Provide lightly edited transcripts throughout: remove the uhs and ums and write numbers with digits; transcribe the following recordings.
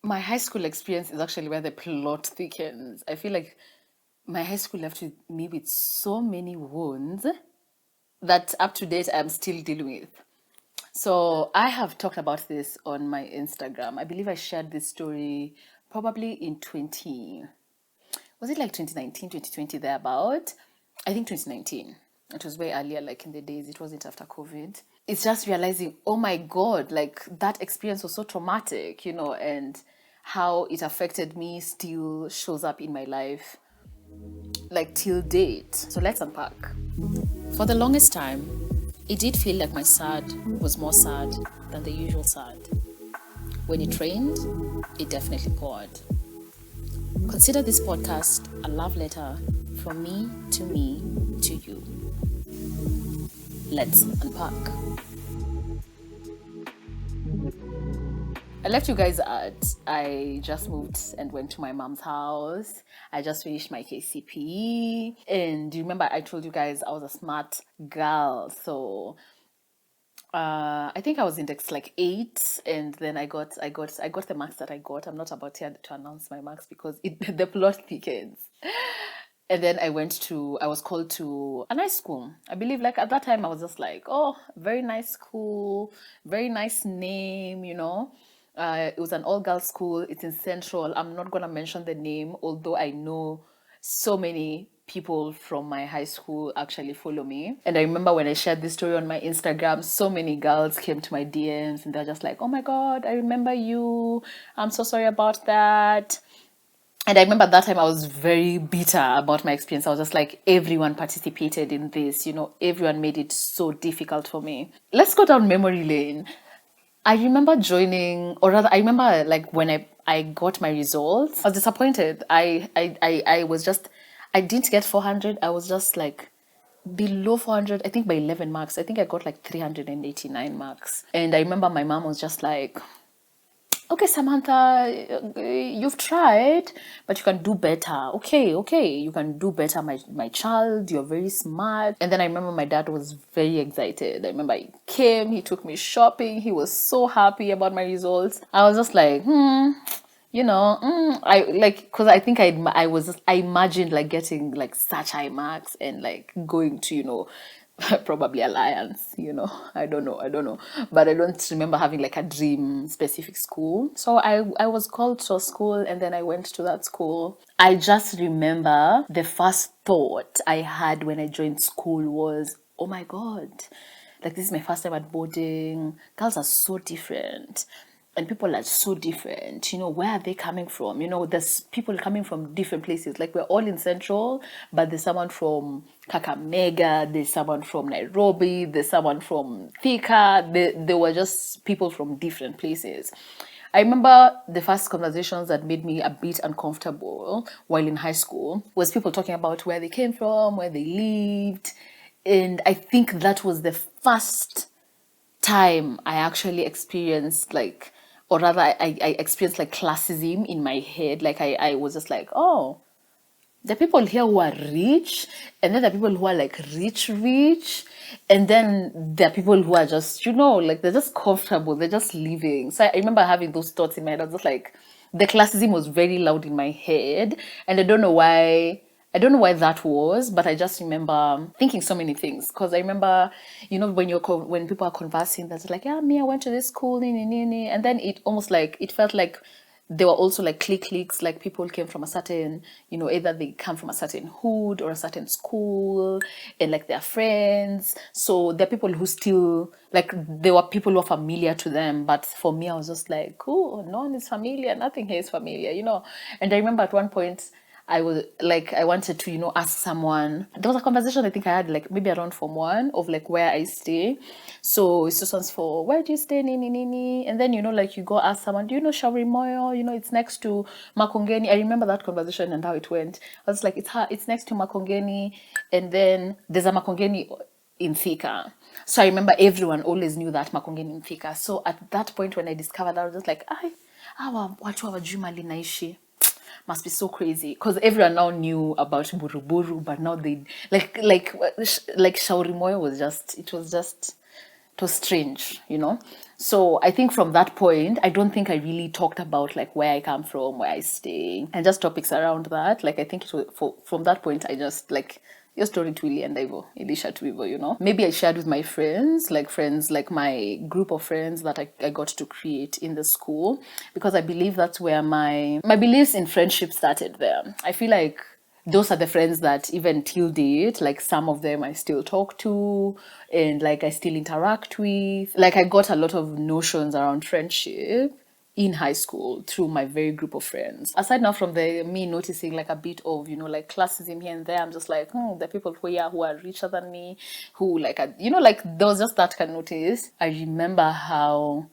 My high school experience is actually where the plot thickens. I feel like my high school left with me with so many wounds that up to date I'm still dealing with. So I have talked about this on my Instagram. I believe I shared this story probably in 20, was it like 2019, 2020 thereabout? I think 2019. It was way earlier, like in the days. It wasn't after COVID. It's just realizing, oh my God, like that experience was so traumatic, and how it affected me still shows up in my life, like till date. So let's unpack. For the longest time, it did feel like my sad was more sad than the usual sad. When it rained, it definitely poured. Consider this podcast a love letter from me to you. Let's unpack. I left you guys at, I just moved and went to my mom's house. I just finished my KCPE. And you remember I told you guys I was a smart girl. So I think I was index like 8, and then I got the marks that I got. I'm not about here to announce my marks because the plot thickens. And then I was called to a nice school. I believe like at that time I was just like, oh, very nice school, very nice name, It was an all-girls school. It's in Central. I'm not going to mention the name, although I know so many people from my high school actually follow me. And I remember when I shared this story on my Instagram, so many girls came to my DMs and they're just like, oh my God, I remember you. I'm so sorry about that. And I remember at that time I was very bitter about my experience. I was just like, everyone participated in this, everyone made it so difficult for me. Let's go down memory lane. I remember joining, or rather, I remember like when I got my results, I was disappointed. I was just, I didn't get 400. I was just like below 400, I think by 11 marks. I think I got like 389 marks. And I remember my mom was just like, okay, Samantha, you've tried, but you can do better. Okay, you can do better, my child. You're very smart. And then I remember my dad was very excited. I remember he came, he took me shopping. He was so happy about my results. I was just like, I like, because I think I imagined like getting like such high marks and like going to, probably Alliance, I don't know, but I don't remember having like a dream specific school. So I was called to a school, and then I went to that school. I just remember the first thought I had when I joined school was, oh my God, like this is my first time at boarding. Girls are so different and people are so different. Where are they coming from? There's people coming from different places. Like we're all in Central, but there's someone from Kakamega, there's someone from Nairobi, there's someone from Thika. There were just people from different places. I remember the first conversations that made me a bit uncomfortable while in high school was people talking about where they came from, where they lived. And I think that was the first time I actually experienced like, or rather I experienced like classism in my head. Like I was just like, oh, the people here who are rich, and then the people who are like rich, and then there are people who are just, like they're just comfortable, they're just living. So I remember having those thoughts in my head. I was just like, the classism was very loud in my head, and I don't know why. I don't know why that was, but I just remember thinking so many things. Because I remember, when people are conversing, that's like, yeah, me, I went to this school, and then it almost like it felt like there were also like cliques, like people came from a certain, either they come from a certain hood or a certain school, and like they're friends. So there are people who still, like, there were people who are familiar to them, but for me, I was just like, oh, no one is familiar, nothing here is familiar, And I remember at one point, I was like, I wanted to, ask someone. There was a conversation I think I had like maybe around Form 1 of like where I stay. So it's just one's for where do you stay, nini. And then, like you go ask someone, do you know Shauri Moyo? It's next to Makongeni. I remember that conversation and how it went. I was like, it's next to Makongeni. And then there's a Makongeni in Thika. So I remember everyone always knew that Makongeni in Thika. So at that point when I discovered that, I was just like, watu hawajui mali naishi. Must be so crazy because everyone now knew about Buruburu, but now they like Shauri Moyo was just it was strange, So I think from that point, I don't think I really talked about like where I come from, where I stay, and just topics around that. Like I think it was, from that point, I just like your story to Ili and Ivo, Elisha to Ivo, Maybe I shared with my friends, like my group of friends that I got to create in the school, because I believe that's where my beliefs in friendship started there. I feel like those are the friends that even till date, like some of them I still talk to and like I still interact with. Like I got a lot of notions around friendship in high school through my very group of friends. Aside now from the me noticing like a bit of, like classism here and there, I'm just like, the people who are richer than me, who like, like there was just that kind of notice. I remember how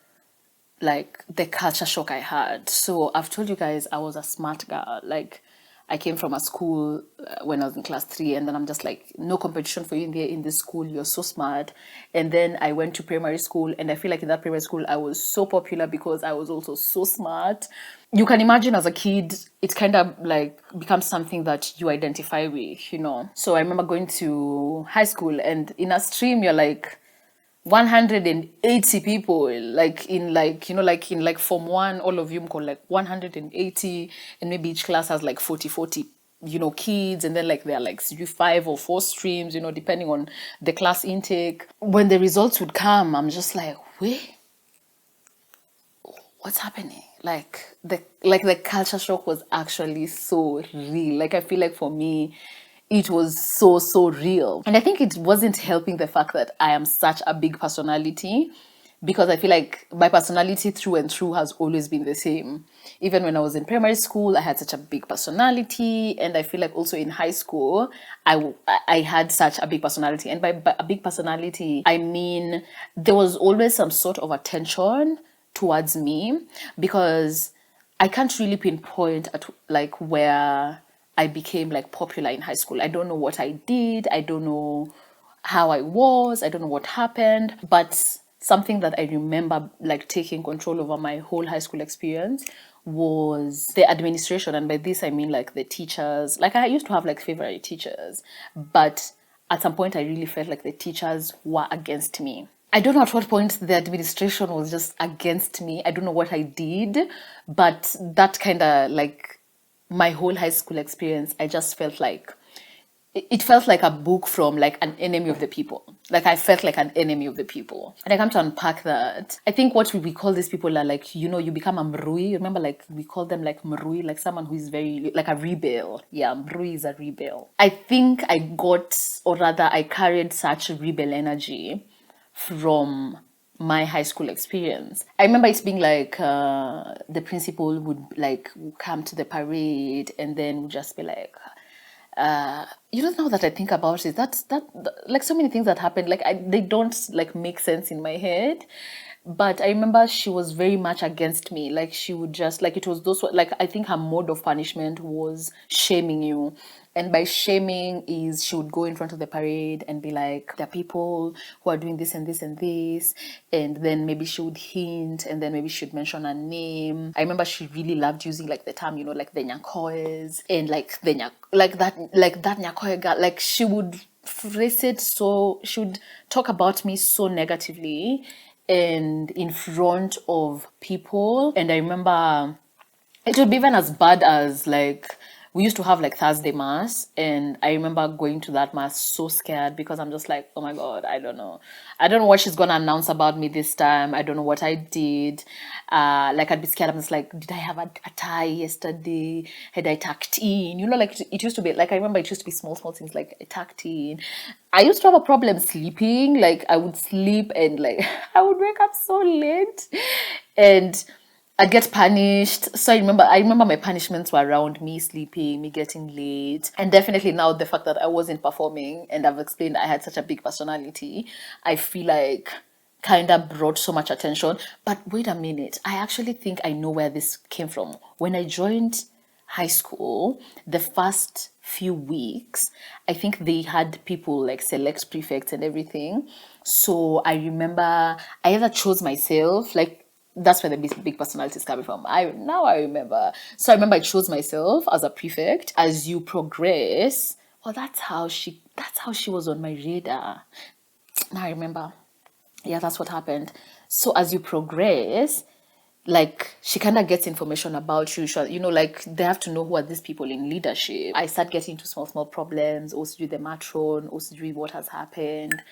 like the culture shock I had. So I've told you guys I was a smart girl. Like I came from a school when I was in class 3, and then I'm just like, no competition for you in this school. You're so smart. And then I went to primary school, and I feel like in that primary school I was so popular because I was also so smart. You can imagine as a kid, it kind of like becomes something that you identify with. So I remember going to high school, and in a stream you're like 180 people, like in like like in like form 1, all of you call like 180, and maybe each class has like 40 kids, and then like there are like 5 or 4 streams, depending on the class intake. When the results would come, I'm just like, wait, what's happening? Like the culture shock was actually so real. Like I feel like for me it was so real, and I think it wasn't helping the fact that I am such a big personality, because I feel like my personality through and through has always been the same. Even when I was in primary school, I had such a big personality, and I feel like also in high school, I had such a big personality. And by a big personality, I mean there was always some sort of attention towards me, because I can't really pinpoint at like where I became like popular in high school. I don't know what I did. I don't know how I was. I don't know what happened. But something that I remember like taking control over my whole high school experience was the administration. And by this, I mean like the teachers. Like I used to have like favorite teachers, but at some point I really felt like the teachers were against me. I don't know at what point the administration was just against me. I don't know what I did, but that kind of like my whole high school experience, I just felt like it felt like a book from like an enemy of the people. Like I felt like an enemy of the people. And I come to unpack that. I think what we call these people are like, you become a mrui. Remember, like we call them like mrui, like someone who is very, like a rebel. Yeah, mrui is a rebel. I think I got, or rather I carried such rebel energy from my high school experience. I remember it being like the principal would like come to the parade, and then would just be like, now that I think about it, that like so many things that happened, like they don't like make sense in my head. But I remember she was very much against me. Like she would just like, it was those, like I think her mode of punishment was shaming you. And by shaming is she would go in front of the parade and be like, there are people who are doing this and this and this. And then maybe she would hint, and then maybe she would mention a name. I remember she really loved using like the term, like the Nyakoes, and like that Nyakoe girl. Like she would phrase it, so she would talk about me so negatively and in front of people. And I remember it would be even as bad as like we used to have like Thursday mass, and I remember going to that mass so scared, because I'm just like, oh my god, I don't know what she's gonna announce about me this time. I don't know what I did. Like I'd be scared. I'm just like, did I have a tie yesterday? Had I tucked in? Like it used to be like, I remember it used to be small things like I tucked in. I used to have a problem sleeping. Like I would sleep and like I would wake up so late, and I'd get punished. So I remember my punishments were around me sleeping, me getting late. And definitely now the fact that I wasn't performing, and I've explained I had such a big personality, I feel like kind of brought so much attention. But wait a minute, I actually think I know where this came from. When I joined high school, the first few weeks, I think they had people like select prefects and everything. So I remember I either chose myself, like that's where the big personality is coming from. I remember. So I remember I chose myself as a prefect. As you progress, oh, that's how she was on my radar. Now I remember. Yeah, that's what happened. So as you progress, like she kind of gets information about you. You know, like they have to know who are these people in leadership. I start getting into small problems, also the matron, also what has happened.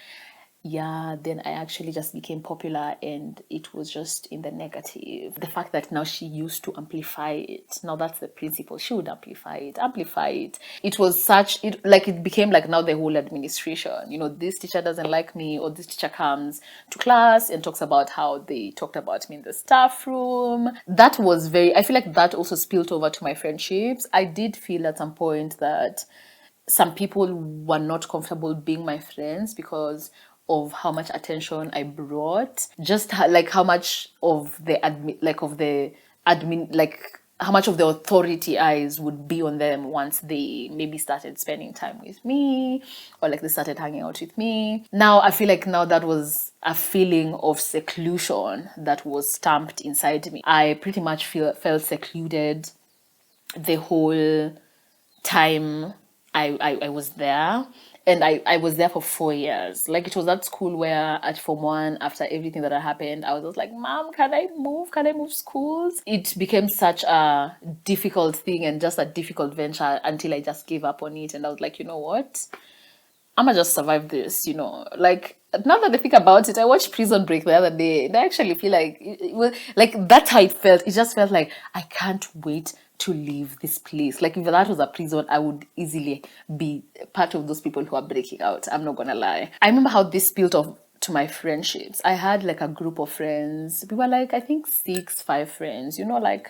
Yeah, then I actually just became popular and it was just in the negative. The fact that now she used to amplify it. Now that's the principle. She would amplify it, amplify it. It was such, it became like now the whole administration. You know, this teacher doesn't like me, or this teacher comes to class and talks about how they talked about me in the staff room. That was I feel like that also spilled over to my friendships. I did feel at some point that some people were not comfortable being my friends because of how much attention I brought, just like how much of the admin, like how much of the authority eyes would be on them once they maybe started spending time with me, or like they started hanging out with me. Now I feel like now that was a feeling of seclusion that was stamped inside me. I pretty much felt secluded the whole time I was there. And I was there for 4 years. Like it was that school where at Form 1, after everything that had happened, I was just like, Mom, can I move? Can I move schools? It became such a difficult thing and just a difficult venture until I just gave up on it. And I was like, you know what? I'm gonna just survive this, you know. Like now that I think about it, I watched Prison Break the other day, and I actually feel like it was like that's how it felt. It just felt like I can't wait to leave this place. Like if that was a prison, I would easily be part of those people who are breaking out. I'm not gonna lie. I remember how this spilled off to my friendships. I had like a group of friends. We were like I think 5 friends. You know, like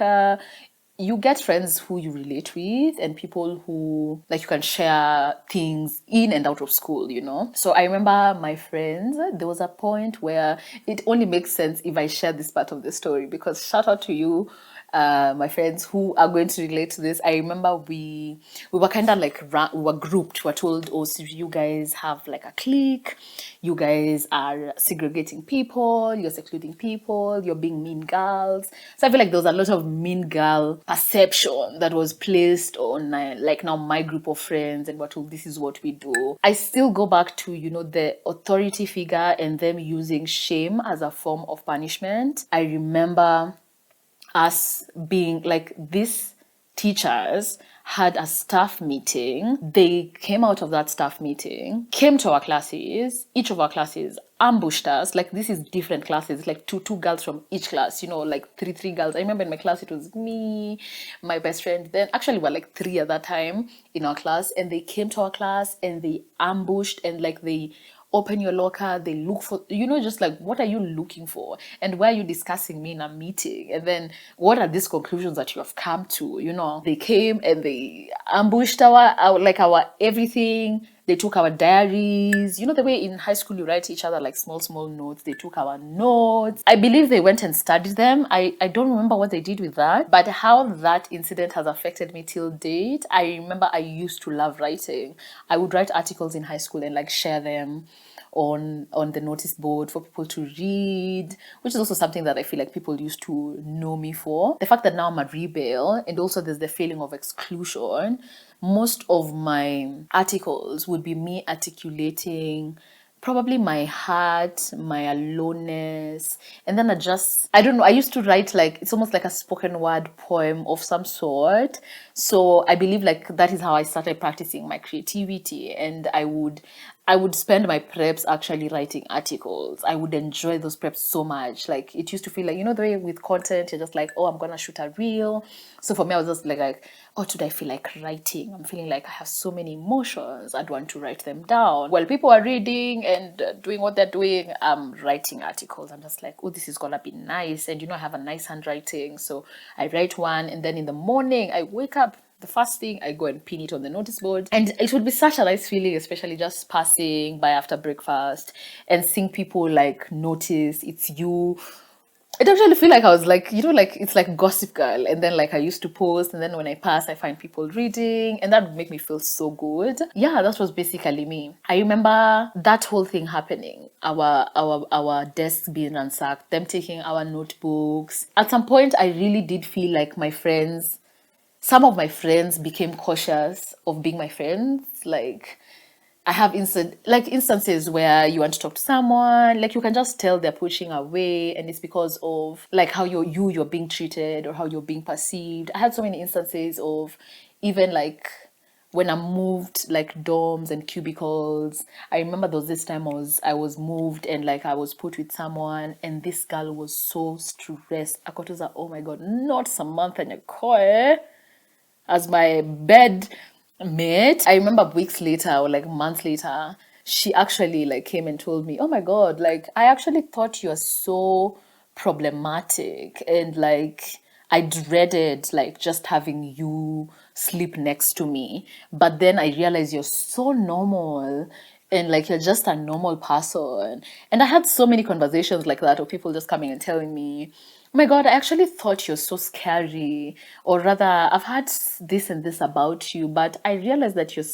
you get friends who you relate with and people who like you can share things in and out of school, you know. So I remember my friends, there was a point where it only makes sense if I share this part of the story, because shout out to you, my friends who are going to relate to this. I remember we were kind of like we were grouped. We were told, oh, so you guys have like a clique, you guys are segregating people, you're secluding people, you're being mean girls. So I feel like there was a lot of mean girl perception that was placed on like now my group of friends, and we're told this is what we do. I still go back to, you know, the authority figure and them using shame as a form of punishment. I remember us being like these teachers had a staff meeting. They came out of that staff meeting, came to our classes, each of our classes, ambushed us. Like this is different classes, like two girls from each class, you know, like three girls. I remember in my class it was me, my best friend. Then actually we're like 3 at that time in our class, and they came to our class and they ambushed and like they open your locker, they look for, you know, just like, what are you looking for? And why are you discussing me in a meeting? And then what are these conclusions that you have come to? You know, they came and they ambushed our everything. They took our diaries. You know, the way in high school you write each other like small notes. They took our notes. I believe they went and studied them. I don't remember what they did with that, but how that incident has affected me till date. I remember I used to love writing. I would write articles in high school and like share them on the notice board for people to read, which is also something that I feel like people used to know me for. The fact that now I'm a rebel, and also there's the feeling of exclusion. Most of my articles would be me articulating probably my heart, my aloneness, and then I don't know, I used to write like, it's almost like a spoken word poem of some sort. So I believe like that is how I started practicing my creativity, and I would spend my preps actually writing articles. I would enjoy those preps so much. Like it used to feel like, you know, the way with content, you're just like, oh, I'm gonna shoot a reel. So for me, I was just like, oh, today I feel like writing. I'm feeling like I have so many emotions. I'd want to write them down. While people are reading and doing what they're doing, I'm writing articles. I'm just like, oh, this is gonna be nice. And you know, I have a nice handwriting. So I write one, and then in the morning, I wake up, the first thing, I go and pin it on the notice board. And it would be such a nice feeling, especially just passing by after breakfast and seeing people like notice it's you. It actually feel like I was like, you know, like it's like Gossip Girl. And then like I used to post, and then when I pass, I find people reading, and that would make me feel so good. Yeah, that was basically me. I remember that whole thing happening. Our desks being ransacked, them taking our notebooks. At some point, I really did feel like some of my friends became cautious of being my friends. Like I have instances where you want to talk to someone, like you can just tell they're pushing away, and it's because of like how you're being treated or how you're being perceived. I had so many instances of even like when I moved like dorms and cubicles. I remember there was this time I was moved and like I was put with someone, and this girl was so stressed. I got to say, oh my god, not Samantha Nyakoe as my bed mate. I remember weeks later or like months later, she actually like came and told me, "Oh my God, like I actually thought you're so problematic and like I dreaded like just having you sleep next to me. But then I realized you're so normal and like you're just a normal person." And I had so many conversations like that of people just coming and telling me, "Oh my God, I actually thought you're so scary. Or rather, I've heard this and this about you, but I realized that you're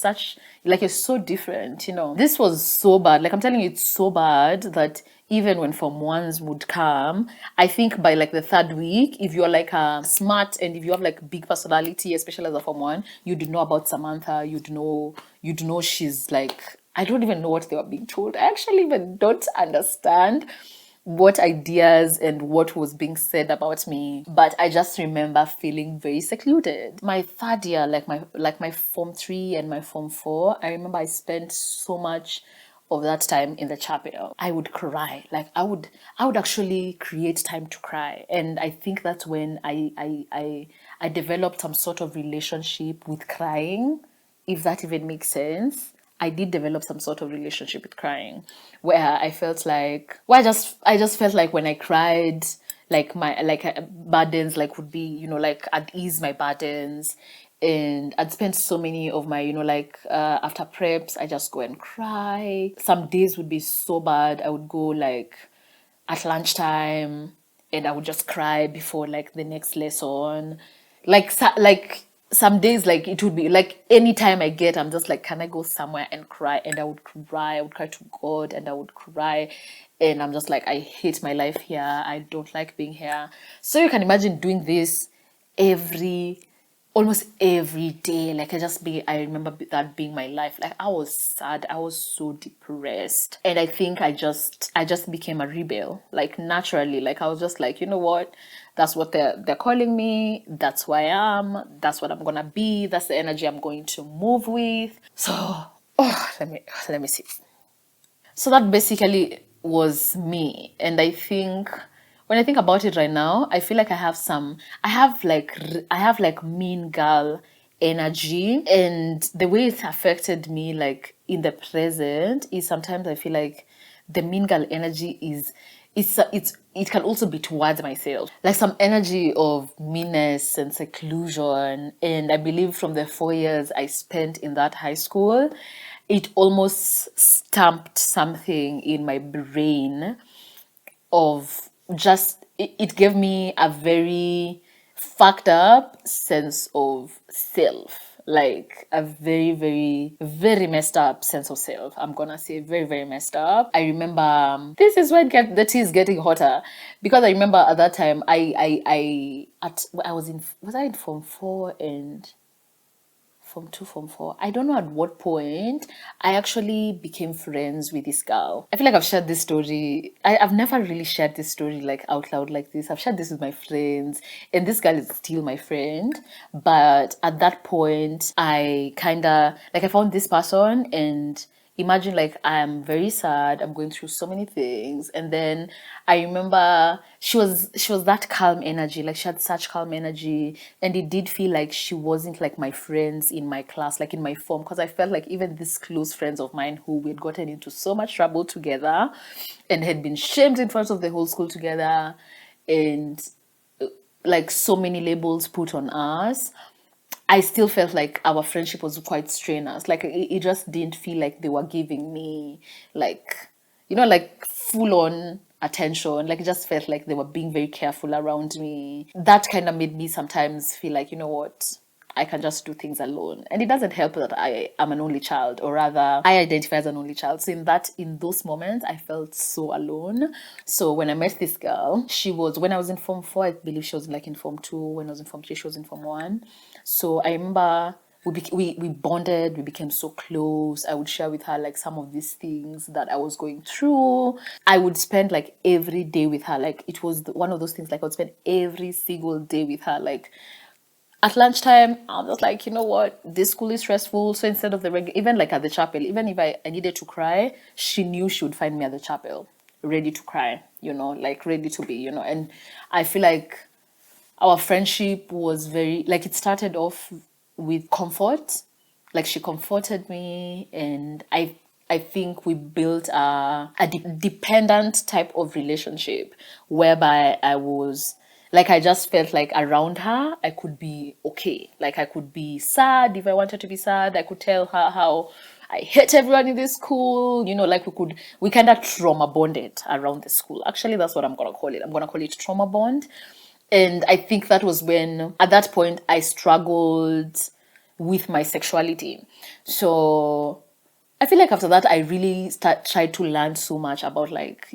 so different, you know." This was so bad. Like I'm telling you, it's so bad that even when form ones would come, I think by like the third week, if you're like smart and if you have like big personality, especially as a form one, you'd know about Samantha, you'd know she's like, I don't even know what they were being told. I actually even don't understand what ideas and what was being said about me, but I just remember feeling very secluded. My third year, like my form 3 and my form 4, I remember I spent so much of that time in the chapel. I would cry. Like I would actually create time to cry. And I think that's when I developed some sort of relationship with crying, if that even makes sense. I did develop some sort of relationship with crying, where I felt like, well, I just felt like when I cried, like my burdens like would be, like I'd ease my burdens, and I'd spent so many of my, after preps, I just go and cry. Some days would be so bad, I would go like at lunchtime and I would just cry before like the next lesson. Like some days like it would be like anytime I get, I'm just like, can I go somewhere and cry? And I would cry to God and I would cry. And I'm just like, I hate my life here. I don't like being here. So you can imagine doing this every almost every day. Like I remember that being my life. Like I was sad, I was so depressed, and I think I just became a rebel, like naturally. Like I was just like, you know what, that's what they're calling me, that's who I am, that's what I'm gonna be, that's the energy I'm going to move with. So let me see. So that basically was me. And I think when I think about it right now, I feel like I have like mean girl energy. And the way it's affected me, like in the present, is sometimes I feel like the mean girl energy it can also be towards myself, like some energy of meanness and seclusion. And I believe from the 4 years I spent in that high school, it almost stamped something in my brain of just it gave me a very fucked up sense of self, like a very very very messed up sense of self. I'm gonna say very very messed up. I remember this is when the tea is getting hotter, because I remember at that time I was I in form 4 and from two, from four. I don't know at what point I actually became friends with this girl. I feel like I've shared this story. I've never really shared this story like out loud like this. I've shared this with my friends, and this girl is still my friend. But at that point, I kind of like I found this person, and imagine like I'm very sad, I'm going through so many things, and then I remember she was that calm energy, like she had such calm energy, and it did feel like she wasn't like my friends in my class, like in my form, because I felt like even these close friends of mine who we had gotten into so much trouble together and had been shamed in front of the whole school together, and like so many labels put on us, I still felt like our friendship was quite strenuous. Like it just didn't feel like they were giving me like, like full on attention. Like it just felt like they were being very careful around me. That kind of made me sometimes feel like, you know what, I can just do things alone. And it doesn't help that I am an only child, or rather I identify as an only child. So in those moments I felt so alone. So when I met this girl, she was when I was in form 4, I believe she was like in form 2. When I was in form 3, she was in form 1. So I remember we bonded, we became so close. I would share with her like some of these things that I was going through. I would spend like every day with her. Like it was one of those things, like I would spend every single day with her. Like at lunchtime, I'm just like, you know what, this school is stressful. So instead of the even like at the chapel, even if I needed to cry, she knew she would find me at the chapel, ready to cry, like ready to be, and I feel like our friendship was very, like, it started off with comfort. Like she comforted me, and I think we built a dependent type of relationship whereby I was like, I just felt like around her I could be okay. Like I could be sad if I wanted to be sad. I could tell her how I hate everyone in this school. Like we kind of trauma bonded around the school. Actually, that's what I'm gonna call it. I'm gonna call it trauma bond. And I think that was when, at that point, I struggled with my sexuality. So I feel like after that, I really tried to learn so much about, like,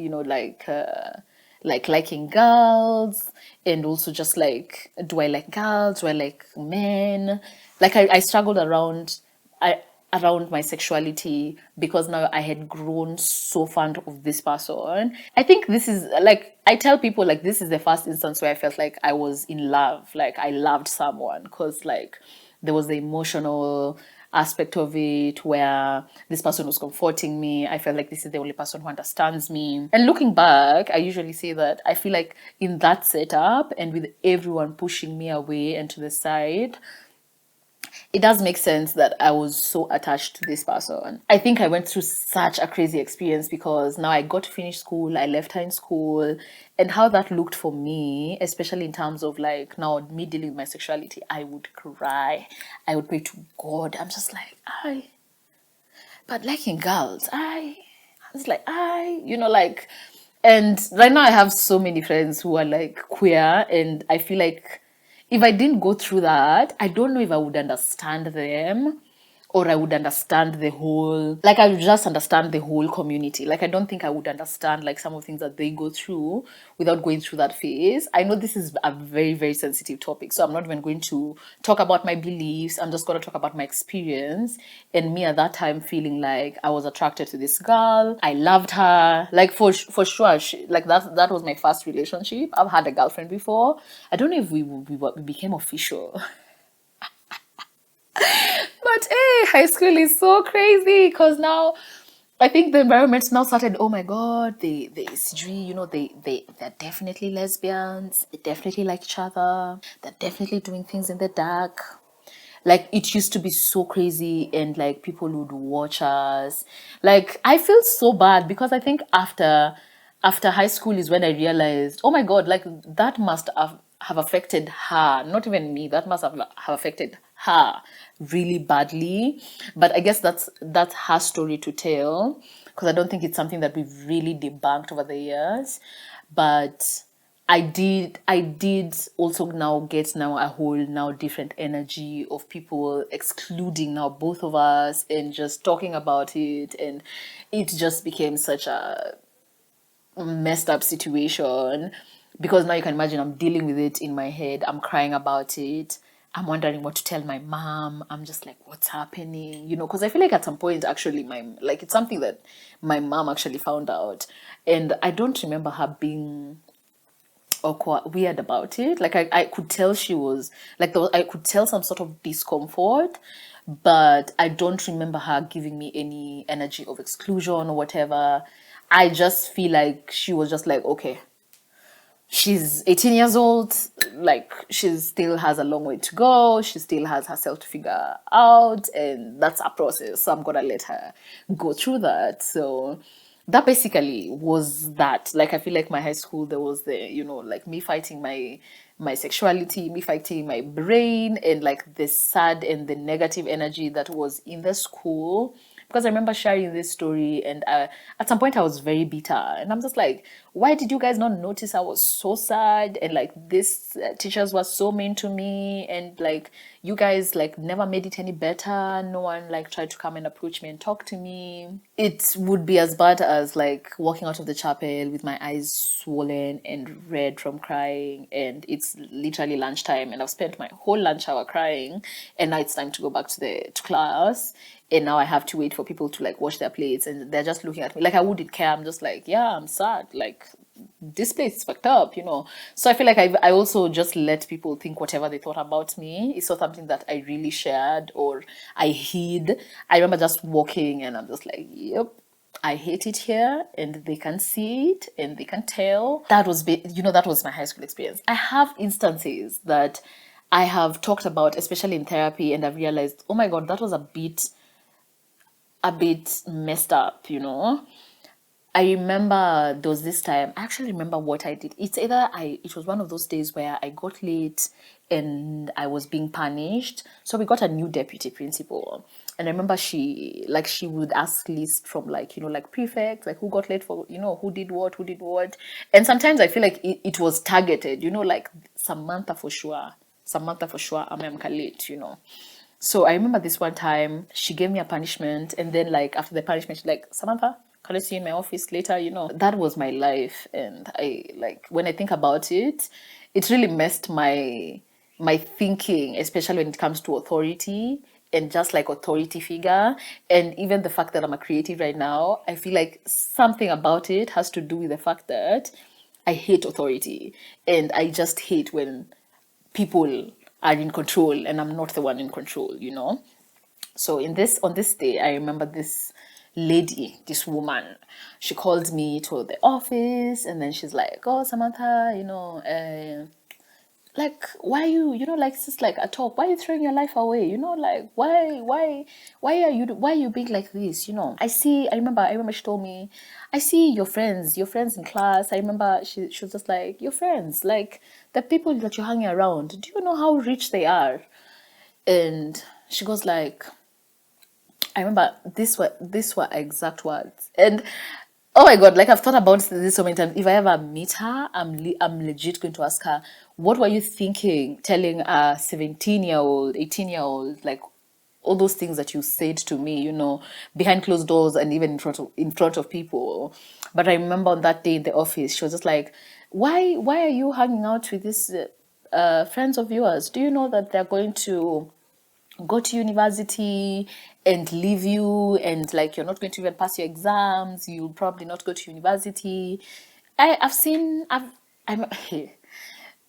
like liking girls, and also just like, do I like girls? Do I like men? Like I struggled I, around my sexuality, because now I had grown so fond of this person. I think this is like, I tell people like, this is the first instance where I felt like I was in love, like I loved someone, because like there was the emotional aspect of it where this person was comforting me. I felt like this is the only person who understands me. And looking back, I usually say that I feel like in that setup, and with everyone pushing me away and to the side, it does make sense that I was so attached to this person. I think I went through such a crazy experience, because now I got to finish school, I left her in school, and how that looked for me, especially in terms of like now me dealing with my sexuality, I would cry. I would pray to God. I'm just like, but liking girls, I was like, like, and right now I have so many friends who are like queer, and I feel like if I didn't go through that, I don't know if I would understand them, or I would understand the whole, like I would just understand the whole community. Like I don't think I would understand like some of the things that they go through without going through that phase. I know this is a very, very sensitive topic, so I'm not even going to talk about my beliefs. I'm just going to talk about my experience, and me at that time feeling like I was attracted to this girl. I loved her. Like for sure, like that was my first relationship. I've had a girlfriend before. I don't know if we became official. But hey, high school is so crazy, because now I think the environment now started. Oh my God, the ECG, they're definitely lesbians. They definitely like each other. They're definitely doing things in the dark. Like it used to be so crazy, and like people would watch us. Like I feel so bad, because I think after high school is when I realized, oh my God, like that must have affected her, not even me. That must have affected her really badly. But I guess that's her story to tell, because I don't think it's something that we've really debunked over the years. But I did also now get now a whole now different energy of people excluding now both of us and just talking about it, and it just became such a messed up situation, because now you can imagine I'm dealing with it in my head. I'm crying about it. I'm wondering what to tell my mom. I'm just like, what's happening? Because I feel like at some point, actually, it's something that my mom actually found out, and I don't remember her being awkward, weird about it. Like I could tell she was like, I could tell some sort of discomfort, but I don't remember her giving me any energy of exclusion or whatever. I just feel like she was just like, okay, she's 18 years old, like she still has a long way to go, she still has herself to figure out, and that's a process, so I'm gonna let her go through that. So that basically was that. Like I feel like my high school, there was the, like me fighting my sexuality, me fighting my brain, and like the sad and the negative energy that was in the school. Because I remember sharing this story, and at some point I was very bitter, and I'm just like, why did you guys not notice I was so sad, and like this teachers were so mean to me, and like you guys like never made it any better. No one like tried to come and approach me and talk to me. It would be as bad as like walking out of the chapel with my eyes swollen and red from crying, and it's literally lunchtime, and I've spent my whole lunch hour crying, and now it's time to go back to class, and now I have to wait for people to like wash their plates, and they're just looking at me like I wouldn't care. I'm just like, yeah, I'm sad. Like this place is fucked up, you know. So I feel like I also just let people think whatever they thought about me. It's not something that I really shared or I hid. I remember just walking and I'm just like, yep, I hate it here, and they can see it and they can tell. That was, that was my high school experience. I have instances that I have talked about, especially in therapy, and I've realized, oh my God, that was a bit messed up, you know. I remember there was this time, I actually remember what I did. It's either it was one of those days where I got late and I was being punished. So we got a new deputy principal. And I remember she would ask list from like, like prefects, like who got late for, who did what, who did what. And sometimes I feel like it was targeted, like Samantha for sure, I'm late. So I remember this one time she gave me a punishment, and then like after the punishment, she's like, Samantha, can I see you in my office later? That was my life. And I like when I think about it, it really messed my thinking, especially when it comes to authority and just like authority figure. And even the fact that I'm a creative right now, I feel like something about it has to do with the fact that I hate authority, and I just hate when people are in control and I'm not the one in control. So on this day, I remember this lady, this woman, she called me to the office, and then she's like, oh, Samantha, like why like it's just like a talk, why are you throwing your life away, like why are you being like this, I remember she told me, I see your friends in class. I remember she was just like, your friends, like the people that you're hanging around, do you know how rich they are? And she goes like, I remember these were exact words. And oh my God, like I've thought about this so many times. If I ever meet her, I'm legit going to ask her, what were you thinking telling a 17-year-old, 18-year-old, like all those things that you said to me, behind closed doors and even in front of people. But I remember on that day in the office, she was just like, why are you hanging out with these friends of yours? Do you know that they're going to go to university and leave you, and like you're not going to even pass your exams, you'll probably not go to university? I've seen I'm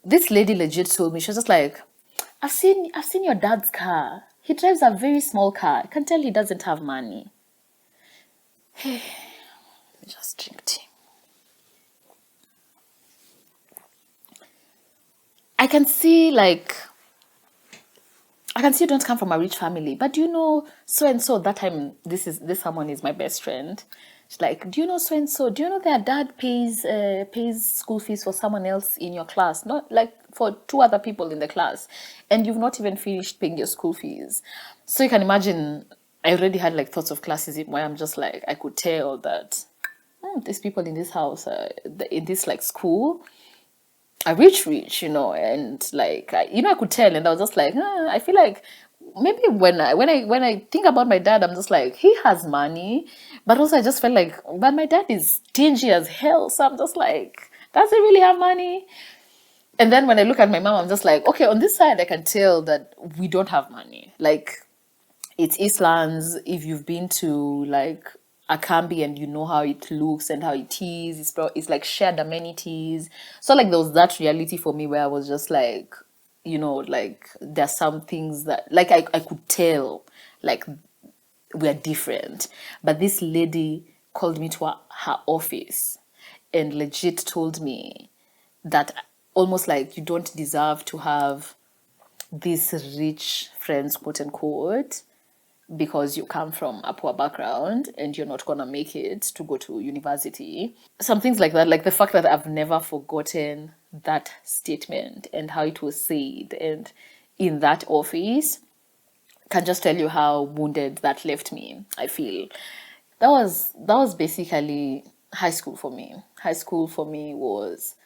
this lady legit told me, she was just like, I've seen your dad's car. He drives a very small car. I can tell he doesn't have money. Just drink tea. I can see like I can see you don't come from a rich family, but do you know so and so? That time, this someone is my best friend. She's like, do you know so and so? Do you know their dad pays school fees for someone else in your class, not like for two other people in the class, and you've not even finished paying your school fees. So you can imagine, I already had like thoughts of classism where I'm just like, I could tell that these people in this house, in this like school, are rich, and like I could tell, and I was just like, I feel like maybe when I think about my dad, I'm just like, he has money, but also I just felt like, but my dad is stingy as hell, so I'm just like, does he really have money? And then when I look at my mom, I'm just like, okay, on this side, I can tell that we don't have money. Like, it's Eastlands. If you've been to like Akambi and you know how it looks and how it is, it's like shared amenities. So like there was that reality for me where I was just like, like there's some things that like I could tell like we're different. But this lady called me to her office and legit told me that almost like you don't deserve to have these rich friends, quote unquote, because you come from a poor background and you're not gonna make it to go to university. Some things like that, like the fact that I've never forgotten that statement and how it was said, and in that office, can just tell you how wounded that left me. I feel that was basically High school for me was,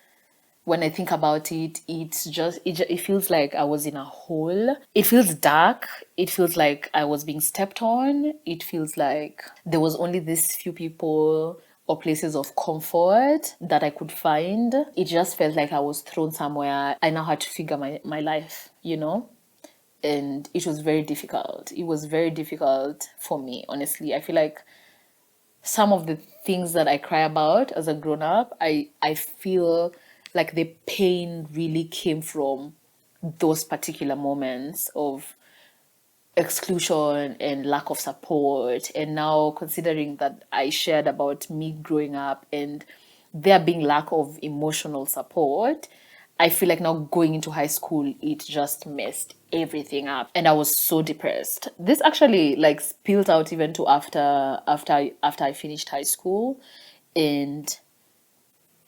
when I think about it, it feels like I was in a hole. It feels dark. It feels like I was being stepped on. It feels like there was only these few people or places of comfort that I could find. It just felt like I was thrown somewhere. I now had to figure my life, And it was very difficult. It was very difficult for me, honestly. I feel like some of the things that I cry about as a grown up, I feel like the pain really came from those particular moments of exclusion and lack of support. And now, considering that I shared about me growing up and there being lack of emotional support, I feel like now going into high school, it just messed everything up, and I was so depressed. This actually like spilled out even to after I finished high school, and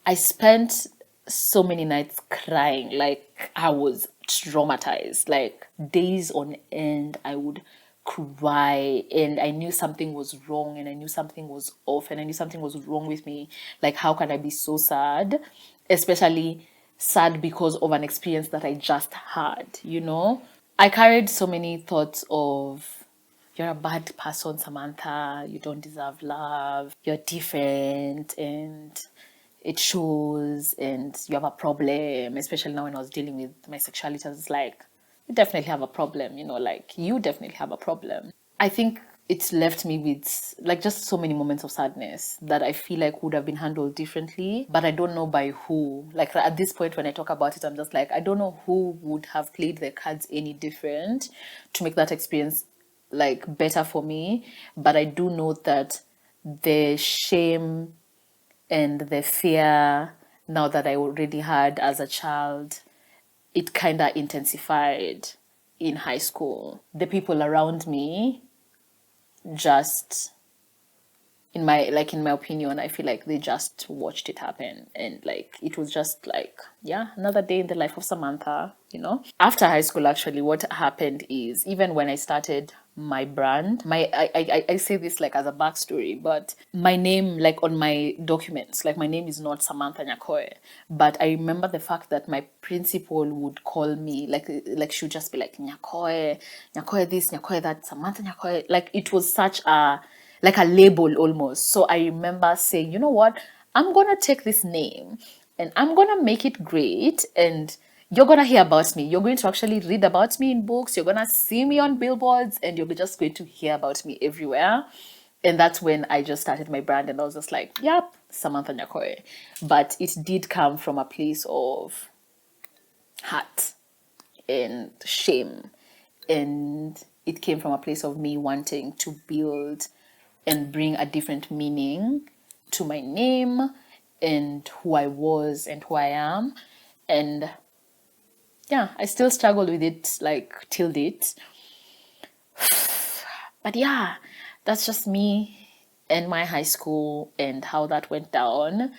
I spent so many nights crying. Like I was traumatized. Like days on end, I would cry, and I knew something was wrong, and I knew something was off, and I knew something was wrong with me. Like, how can I be so sad? Especially sad because of an experience that I just had. I carried so many thoughts of, you're a bad person, Samantha, you don't deserve love, you're different, and it shows, and you have a problem. Especially now when I was dealing with my sexuality, I was like, you definitely have a problem, like you definitely have a problem. I think it's left me with like just so many moments of sadness that I feel like would have been handled differently, but I don't know by who. Like at this point when I talk about it, I'm just like, I don't know who would have played their cards any different to make that experience like better for me. But I do know that the shame and the fear now that I already had as a child, it kind of intensified in high school. The people around me just, in my opinion, I feel like they just watched it happen, and like it was just like, yeah, another day in the life of Samantha. After high school, actually, what happened is, even when I started my brand, I say this like as a backstory, but my name, like on my documents, like my name is not Samantha Nyakoe, but I remember the fact that my principal would call me like she would just be like, Nyakoe, Nyakoe this, Nyakoe that, Samantha Nyakoe. Like it was such a label almost. So I remember saying, you know what, I'm gonna take this name and I'm gonna make it great, and you're gonna hear about me. You're going to actually read about me in books, you're gonna see me on billboards, and you're just going to hear about me everywhere. And that's when I just started my brand, and I was just like, yep, Samantha Nyakoe. But it did come from a place of hurt and shame, and it came from a place of me wanting to build and bring a different meaning to my name and who I was and who I am. And yeah, I still struggle with it like till date. But yeah, that's just me and my high school and how that went down.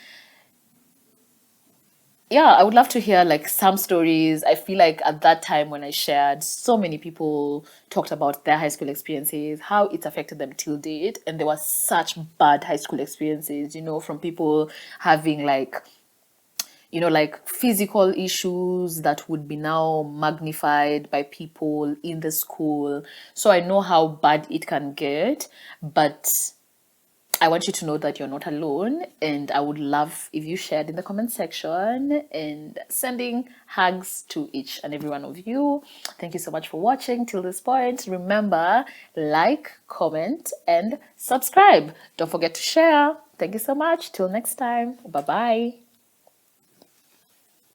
Yeah, I would love to hear like some stories. I feel like at that time when I shared, so many people talked about their high school experiences, how it affected them till date. And there were such bad high school experiences, from people having like physical issues that would be now magnified by people in the school. So I know how bad it can get, but I want you to know that you're not alone, and I would love if you shared in the comment section, and sending hugs to each and every one of you. Thank you so much for watching till this point. Remember, like, comment, and subscribe. Don't forget to share. Thank you so much. Till next time. Bye-bye.